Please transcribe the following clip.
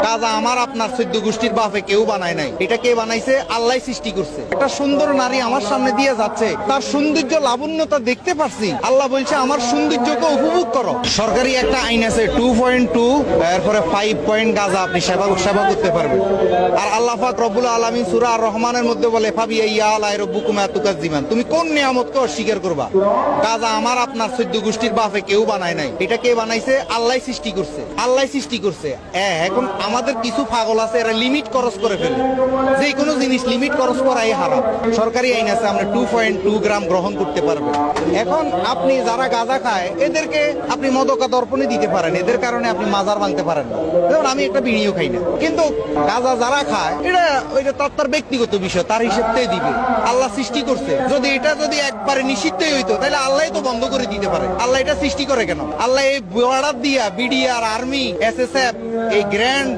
গাঁজা আমার আপনার 14 গোষ্ঠীর বাপে কেউ বানায় নাই। এটা কে বানাইছে? আল্লাহ সৃষ্টি করছে। একটা সুন্দর নারী আমার সামনে দিয়ে যাচ্ছে, তার সৌন্দর্য লাবণ্যতা দেখতে পারছি। আল্লাহ বলছে আমার সৌন্দর্যকে উপভোগ করো। সরকারি একটা আইন আছে 2.2, এরপরে 5 পয়েন্ট গাঁজা আপনি সেবা করতে পারবেন। আর আল্লাহ পাক রব্বুল আলামিন সূরা আর রহমানের মধ্যে বলে ফাবিআইয়া আলাই রাব্বিকুমা তুকাজ্জিবান, তুমি কোন নিয়ামতকে অস্বীকার করবা? গাঁজা আমার আপনার 14 গোষ্ঠীর বাপে কেউ বানায় নাই। এটা কে বানাইছে? আল্লাহ সৃষ্টি করছে। আল্লাহ সৃষ্টি করছে। এখন আমাদের কিছু পাগল আছে, এরা লিমিট খরচ করে ফেলে। যে কোনো জিনিস লিমিট খরচ করাই হারাম। সরকারি আইন আছে আমরা 2.2 গ্রাম গ্রহণ করতে পারবেন। এখন আপনি যারা গাঁজা খায় এদেরকে আপনি মদকা দর্পণে দিতে পারেন, এদের কারণে আপনি মাজার ভাঙতে পারেন না। যেমন আমি একটা বিড়িও খাই না, কিন্তু গাঁজা যারা খায় এটা তার ব্যক্তিগত বিষয়, তার হিসেবটাই দিবে। আল্লাহ সৃষ্টি করছে। যদি একবারে নিষিদ্ধই হইতো তাহলে আল্লাহ তো বন্ধ করে দিতে পারে। আল্লাহ এটা সৃষ্টি করে কেন? আল্লাহ এই বর্ডার দিয়া বিডি আর আর্মি, SSF, এই গ্র্যান্ড